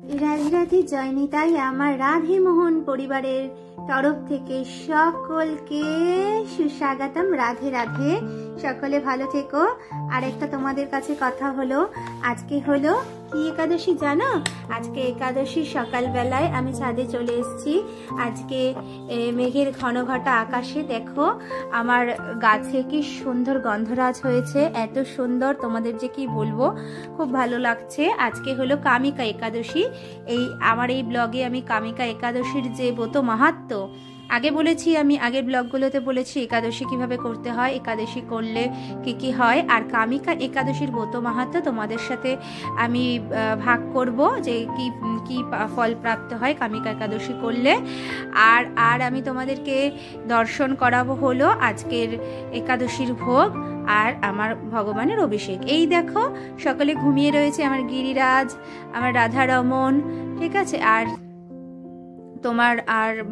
রাধে রাধে জয় নিতাই। আমার রাধে মোহন পরিবারের তরফ থেকে সকলকে সুস্বাগতম। রাধে রাধে, সকলে ভালো থেকো। আর একটা তোমাদের কাছে কথা হলো, আজকে হলো কি একাদশী জানো? আজকে একাদশী সকালবেলায় আমি ছাদে চলে এসেছি। আজকে মেঘের ঘন ঘটা আকাশে দেখো আমার গাছে কি সুন্দর গন্ধরাজ হয়েছে, এত সুন্দর তোমাদের যে কি বলবো, খুব ভালো লাগছে। আজকে হলো কামিকা একাদশী। আমার এই ব্লগে আমি কামিকা একাদশীর যে ব্রত মাহাত্ম্য আগে বলেছি, আমি আগের ব্লগগুলোতে বলেছি একাদশী কিভাবে করতে হয়, একাদশী করলে কি কি হয়, আর কামিকা একাদশীর ব্রত মাহাত্ম্য তোমাদের সাথে আমি ভাগ করব যে কি কি ফল প্রাপ্ত হয় কামিকা একাদশী করলে। আর আমি তোমাদেরকে দর্শন করাবো হলো আজকের একাদশীর ভোগ আর আমার ভগবানের অভিষেক। এই দেখো সকলে ঘুমিয়ে রয়েছে, আমার গিরিরাজ, আমার রাধারমন, ঠিক আছে। আর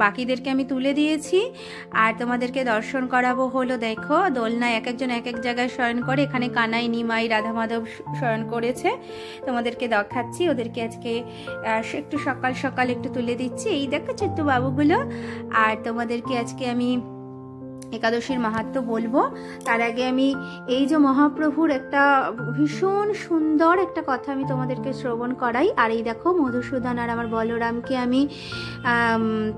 বাকিদেরকে আমি তুলে দিয়েছি আর তোমাদেরকে দর্শন করাবো হলো দেখো দোলনায় এক একজন এক এক জায়গায় শয়ন করে। এখানে কানাই, নিমাই, রাধা মাধব শয়ন করেছে, তোমাদেরকে দেখাচ্ছি। ওদেরকে আজকে একটু সকাল সকাল একটু তুলে দিচ্ছি। এই দেখো ছোট্ট বাবুগুলো। আর তোমাদেরকে আজকে আমি একাদশীর মাহাত্ম্য বলবো। তার আগে আমি এই যে মহাপ্রভুর একটা ভীষণ সুন্দর একটা কথা আমি তোমাদেরকে শ্রবণ করাই। আর এই দেখো মধুসূদন আর আমার বলরামকে আমি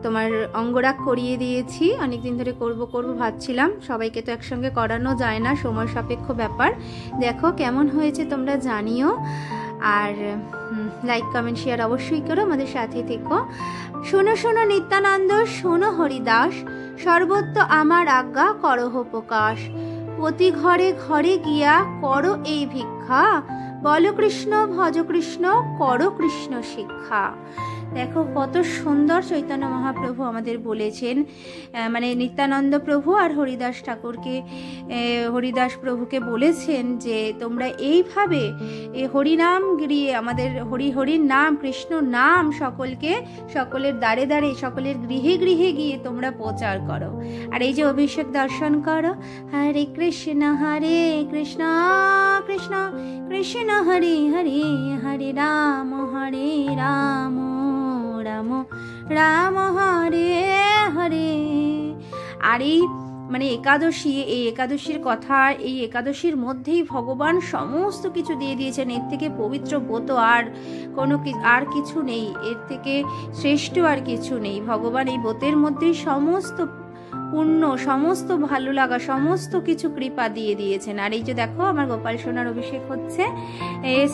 তোমার অঙ্গরাগ করিয়ে দিয়েছি। অনেকদিন ধরে করব ভাবছিলাম, সবাইকে তো একসঙ্গে করানো যায় না, সময় সাপেক্ষ ব্যাপার। দেখো কেমন হয়েছে তোমরা জানিও। আর লাইক কমেন্ট শেয়ার অবশ্যই করো, আমাদের সাথে থেকো। শোনো শোনো নিত্যানন্দ, শোনো হরিদাস, সর্বত্র আমার আজ্ঞা করহ প্রকাশ। প্রতি ঘরে ঘরে গিয়া করো এই ভিক্ষা, বল কৃষ্ণ ভজ কৃষ্ণ করো কৃষ্ণ শিক্ষা। দেখো কত সুন্দর চৈতন্য মহাপ্রভু আমাদের বলেছেন, মানে নিত্যানন্দ প্রভু আর হরিদাস ঠাকুরকে, হরিদাস প্রভুকে বলেছেন যে তোমরা এইভাবে হরিনাম গিয়ে আমাদের হরির নাম, কৃষ্ণ নাম সকলের দ্বারে দ্বারে, সকলের গৃহে গৃহে গিয়ে তোমরা প্রচার করো। আর এই যে অভিষেক দর্শন করো, হরে কৃষ্ণ কৃষ্ণ কৃষ্ণ হরে হরে, হরে রাম রাম রাম হরে হরে। আর এই মানে একাদশী, এই একাদশীর কথা, এই একাদশীর মধ্যেই ভগবান সমস্ত কিছু দিয়ে দিয়েছেন। এর থেকে পবিত্র ব্রত আর কিছু নেই, এর থেকে শ্রেষ্ঠ আর কিছু নেই। ভগবান এই ব্রতের মধ্যেই সমস্ত পুণ্য, সমস্ত ভালো লাগা, সমস্ত কিছু কৃপা দিয়ে দিয়েছেন। আর এই যে দেখো আমার গোপাল সোনার অভিষেক হচ্ছে।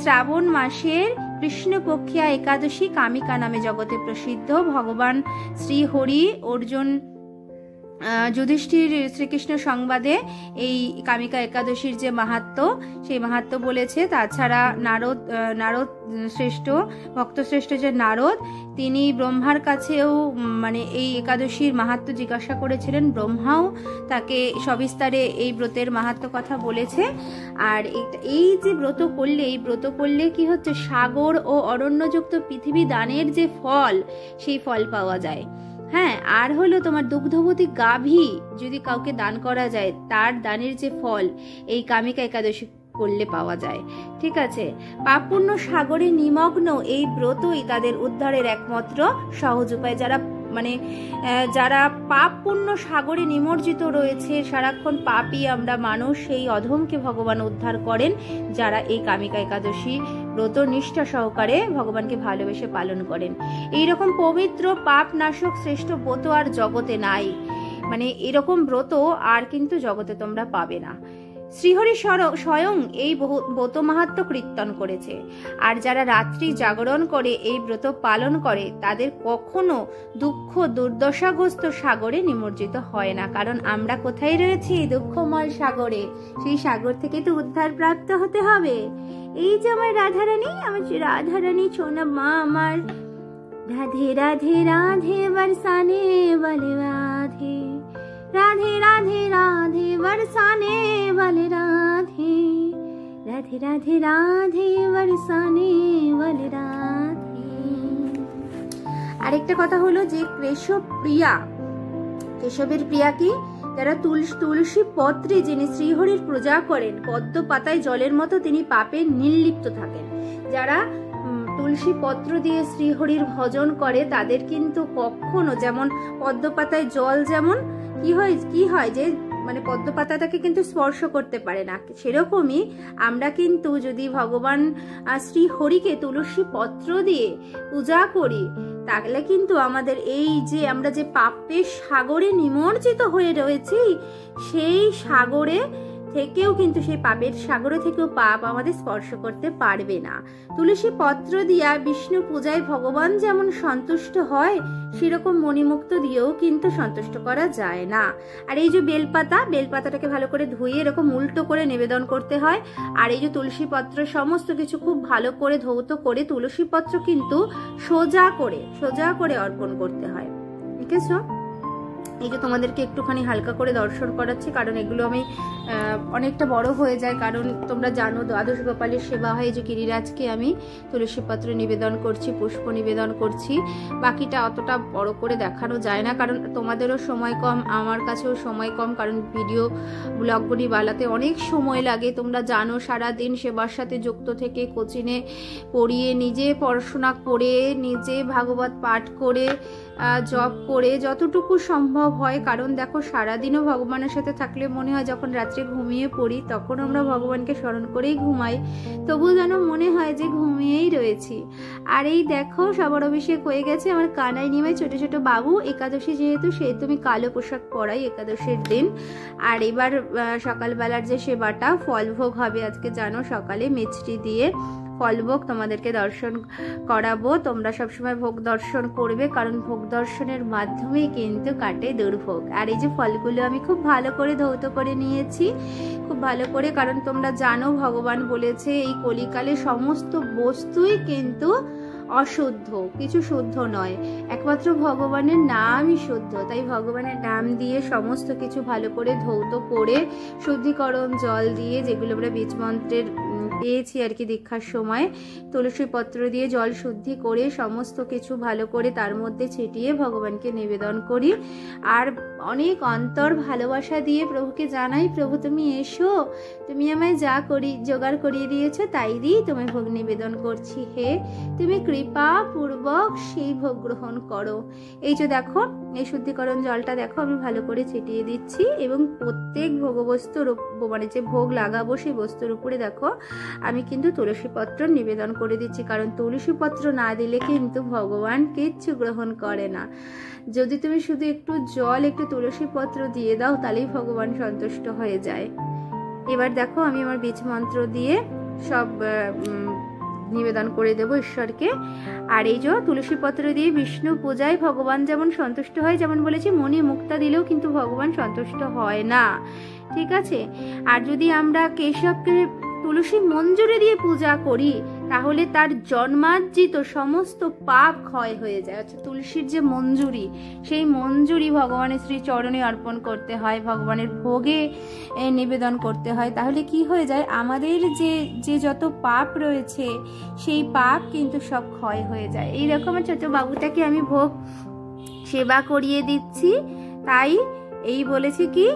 শ্রাবণ মাসের কৃষ্ণপক্ষিয়া একাদশী কামিকা নামে জগতে প্রসিদ্ধ। ভগবান শ্রী হরি অর্জুন যুধিষ্ঠির শ্রীকৃষ্ণ সংবাদে এই কামিকা একাদশীর যে মাহাত্ম্য, সেই মাহাত্ম্য বলেছে। তাছাড়া নারদ শ্রেষ্ঠ, ভক্ত শ্রেষ্ঠ যে নারদ, তিনি ব্রহ্মার কাছেও মানে এই একাদশীর মাহাত্ম্য জিজ্ঞাসা করেছিলেন। ব্রহ্মাও তাকে সবিস্তারে এই ব্রতের মাহাত্ম্য কথা বলেছে। আর এই যে ব্রত করলে, এই ব্রত করলে কি হচ্ছে, সাগর ও অরণ্যযুক্ত পৃথিবী দানের যে ফল, সেই ফল পাওয়া যায়। হ্যাঁ, আর হলো তোমার দুগ্ধবতী গাভী যদি কাউকে দান করা যায়, তার দানের যে ফল এই কামিকা একাদশী করলে পাওয়া যায়, ঠিক আছে। পাপ পুণ্য সাগরে নিমগ্ন এই ব্রতই তাদের উদ্ধারের একমাত্র সহজ উপায়। যারা পাপ পুণ্য সাগরে নিমজ্জিত রয়েছে, সারাক্ষণ পাপী আমরা মানুষ, সেই অধমকে ভগবান উদ্ধার করেন যারা এই কামিকা একাদশী ব্রত নিষ্ঠা সহকারে ভগবানকে ভালোবেসে পালন করেন। এইরকম পবিত্র পাপ নাশক শ্রেষ্ঠ ব্রত আর জগতে নাই, মানে এরকম ব্রত আর কিন্তু জগতে তোমরা পাবে না। শ্রীহরি স্বয়ং এই ব্রত মাহাত্ম্য কীর্তন করেছে। আর যারা রাত্রি জাগরণ করে এই ব্রত পালন করে, তাদের কখনো দুঃখ দুর্দশাগ্রস্ত সাগরে নিমজ্জিত হয় না। কারণ আমরা কোথায় রয়েছি? দুঃখময় সাগরে। সেই সাগর থেকে তো উদ্ধার প্রাপ্ত হতে হবে। এই যে আমার রাধারানী সোনা মা আমার, রাধে রাধে রাধে বরসানে বলে রাধে, রাধে রাধে রাধে বরসানে বলে রাধে, রাধে রাধে রাধে বরসানে বলে রাধে। আরেকটা কথা হলো যে কেশবের প্রিয়া কি? যারা তুলসী পত্রে যিনি শ্রীহরির পূজা করেন, পদ্ম পাতায় জলের মতো তিনি পাপে নির্লিপ্ত থাকেন। যারা তুলসী পত্র দিয়ে শ্রীহরির ভজন করে তাদের কিন্তু কখনো, যেমন পদ্মপাতায় জল যেমন কি হয় যে মানে পদ্মপাতাটাকে কিন্তু স্পর্শ করতে পারে না, সেরকমই আমরা কিন্তু যদি ভগবান শ্রীহরিকে তুলসী পত্র দিয়ে পূজা করি তাহলে কিন্তু আমাদের এই যে আমরা যে পাপের সাগরে নিমজ্জিত হয়ে রয়েছি সেই সাগরে থেকেও কিন্তু সেই পাপের সাগরে থেকেও পাপ আমাদের স্পর্শ করতে পারবে না। তুলসী পত্র দিয়া বিষ্ণু পূজায় ভগবান যেমন সন্তুষ্ট হয় সেরকম মণিমুক্ত দিয়েও কিন্তু সন্তুষ্ট করা যায় না। আর এই যে বেলপাতাটাকে ভালো করে ধুয়ে এরকম উল্টো করে নিবেদন করতে হয়। আর এই যে তুলসী পত্র সমস্ত কিছু খুব ভালো করে ধৌত করে তুলসী পত্র কিন্তু সোজা করে অর্পণ করতে হয়। ঠিক আছে, এই যে তোমাদেরকে একটুখানি হালকা করে দর্শন করাচ্ছি, কারণ এগুলো আমি অনেকটা বড় হয়ে যায়, কারণ তোমরা জানো দ্বাদশ গোপালের সেবা হয় যে গিরিরাজকে আমি তুলসী পত্র নিবেদন করছি, পুষ্প নিবেদন করছি। বাকিটা অতটা বড় করে দেখানো যায় না, কারণ তোমাদেরও সময় কম, আমার কাছেও সময় কম, কারণ ভিডিও ব্লগগুলি বানাতে অনেক সময় লাগে। তোমরা জানো সারাদিন সেবার সাথে যুক্ত থেকে কোচিনে পড়িয়ে, নিজে পড়াশোনা করে, নিজে ভাগবত পাঠ করে, জপ করে যতটুকু সম্ভব হয়। কারণ দেখো সারাদিনও ভগবানের সাথে থাকলে মনে হয় যখন রাত্রে ঘুমিয়ে পড়ি তখন আমরা ভগবানকে স্মরণ করেই ঘুমাই, তবু যেন মনে হয় যে ঘুমিয়েই রয়েছি। আর এই দেখো সবার অভিষেক হয়ে গেছে, আমার কানাই নিমাই ছোট ছোট বাবু, একাদশী যেহেতু সেহেতু আমি কালো পোশাক পরাই একাদশীর দিন। আর এবার সকালবেলার যে সেবাটা ফলভোগ হবে আজকে, জানো সকালে মিষ্টি দিয়ে ফলভোগ তোমাদেরকে দর্শন করাবো। তোমরা সবসময় ভোগ দর্শন করবে, কারণ ভোগ দর্শনের মাধ্যমেই কিন্তু কাটে দুর্ভোগ। আর এই যে ফলগুলো আমি খুব ভালো করে ধৌত করে নিয়েছি, খুব ভালো করে, কারণ তোমরা জানো ভগবান বলেছে এই কলিকালে সমস্ত বস্তুই কিন্তু অশুদ্ধ, কিছু শুদ্ধ নয়, একমাত্র ভগবানের নামই শুদ্ধ। তাই ভগবানের নাম দিয়ে সমস্ত কিছু ভালো করে ধৌত করে শুদ্ধিকরণ জল দিয়ে, যেগুলো আমরা বীজ মন্ত্রের পেয়েছি আর কি দীক্ষার সময়, তুলসী পত্র দিয়ে জল শুদ্ধি করে সমস্ত কিছু ভালো করে তার মধ্যে ছিটিয়ে ভগবানকে নিবেদন করি। আর অনেক অন্তর ভালোবাসা দিয়ে প্রভুকে জানাই, প্রভু তুমি এসো, তুমি আমায় যা জোগাড় করিয়ে দিয়েছো তাই দিয়েই তোমায় ভোগ নিবেদন করছি, হে তুমি কৃপা পূর্বক সেই ভোগ গ্রহণ করো। এই যে দেখো এই শুদ্ধিকরণ জলটা দেখো আমি ভালো করে ছিটিয়ে দিচ্ছি, এবং প্রত্যেক ভোগবস্তুর মানে যে ভোগ লাগাবো সেই বস্তুর উপরে দেখো আমি কিন্তু তুলসী পত্র নিবেদন করে দিচ্ছি, কারণ তুলসী পত্র না দিলে কিন্তু ভগবান কিচ্ছু গ্রহণ করে না। যদি তুমি শুধু একটু জল একটু তুলসী পত্র দিয়ে দাও তাহলেই ভগবান সন্তুষ্ট হয়ে যায়। এবার দেখো আমি আমার বীজ মন্ত্র দিয়ে সব নিবেদন করে দেব ঈশ্বরকে। আর এই যে তুলসী পত্র দিয়ে বিষ্ণু পূজায় ভগবান যেমন সন্তুষ্ট হয়, যেমন বলেছি মণি মুক্তা দিলেও কিন্তু ভগবান সন্তুষ্ট হয় না, ঠিক আছে। আর যদি আমরা কেশবকে তুলসী মঞ্জুরি দিয়ে পূজা করি তাহলে তার জন্মার্জিত সমস্ত পাপ ক্ষয় হয়ে যায়। আচ্ছা, তুলসীর যে মঞ্জুরি, সেই মঞ্জুরি ভগবানের শ্রী চরণে অর্পণ করতে হয়, ভগবানের ভোগে নিবেদন করতে হয়, তাহলে কি হয়ে যায় আমাদের যে যত পাপ রয়েছে সেই পাপ কিন্তু সব ক্ষয় হয়ে যায়। এইরকম ছোট বাবুটাকে আমি ভোগ সেবা করিয়ে দিচ্ছি, তাই এই বলেছি কি,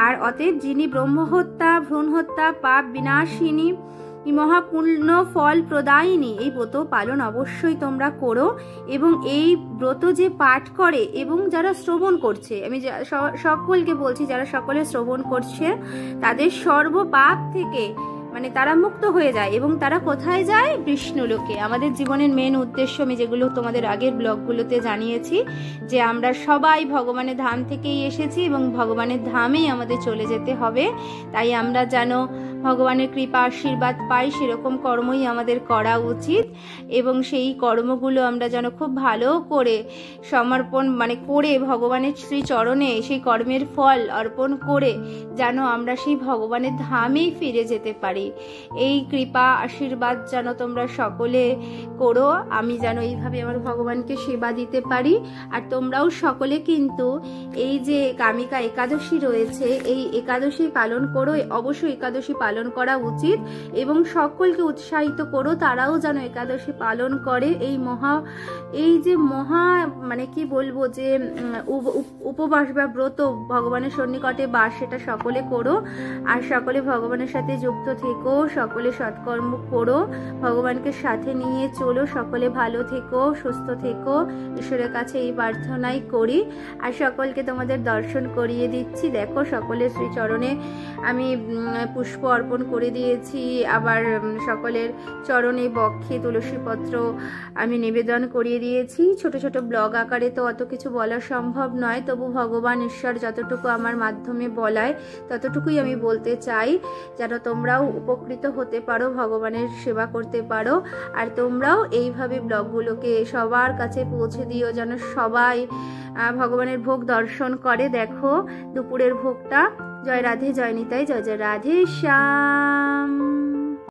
আর অতএব যিনি ব্রহ্মহত্যা ভ্রূণ হত্যা পাপ বিনাশিনী মহাপূর্ণ ফল প্রদায়িনী এই ব্রত পালন অবশ্যই তোমরা করো। এবং এই ব্রত যে পাঠ করে এবং যারা শ্রবণ করছে, আমি সকলকে বলছি যারা সকলে শ্রবণ করছে তাদের সর্ব পাপ থেকে মানে তারা মুক্ত হয়ে যায়, এবং তারা কোথায় যায়? বিষ্ণুলোকে। আমাদের জীবনের মেন উদ্দেশ্য আমি যেগুলো তোমাদের আগের ব্লগগুলোতে জানিয়েছি যে আমরা সবাই ভগবানের ধাম থেকেই এসেছি এবং ভগবানের ধামেই আমাদের চলে যেতে হবে। তাই আমরা যেন ভগবানের কৃপা আশীর্বাদ পাই সেরকম কর্মই আমাদের করা উচিত, এবং সেই কর্মগুলো আমরা যেন খুব ভালো করে সমর্পণ মানে করে ভগবানের শ্রী চরণে সেই কর্মের ফল অর্পণ করে যেন আমরা সেই ভগবানের ধামেই ফিরে যেতে পারি। এই কৃপা আশীর্বাদ যেন তোমরা সকলে করো, আমি যেন এইভাবে আমার ভগবানকে সেবা দিতে পারি। আর তোমরাও সকলে কিন্তু এই যে কামিকা একাদশী রয়েছে এই একাদশী পালন করো, অবশ্যই একাদশী পালন করা উচিত, এবং সকলকে উৎসাহিত করো তারাও যেন একাদশী পালন করে। এই যে মহা মানে কি বলবো যে উপবাস বা ব্রত ভগবানের সন্নিকটে বাস, সেটা সকলে করো আর সকলে ভগবানের সাথে যুক্ত থেকে থেকো, সকলে সৎকর্ম করো, ভগবানকে সাথে নিয়ে চলো, সকলে ভালো থেকো, সুস্থ থেকো, ঈশ্বরের কাছে এই প্রার্থনাই করি। আর সকলকে তোমাদের দর্শন করিয়ে দিচ্ছি। দেখো সকলের শ্রীচরণে আমি পুষ্প অর্পণ করে দিয়েছি, আবার সকলের চরণে বক্ষে তুলসীপত্র আমি নিবেদন করিয়ে দিয়েছি। ছোট ছোট ব্লগ আকারে তো অত কিছু বলা সম্ভব নয়, তবু ভগবান ঈশ্বর যতটুকু আমার মাধ্যমে বলায় ততটুকুই আমি বলতে চাই, যেন তোমরাও উপকৃত হতে পারো, ভগবানের সেবা করতে পারো। আর তোমরাও এইভাবে ব্লগগুলোকে সবার কাছে পৌঁছে দিও, যেন সবাই ভগবানের ভোগ দর্শন করে। দেখো দুপুরের ভোগটা। জয় রাধে, জয় নিতাই, জয় জয় রাধে শ্যাম।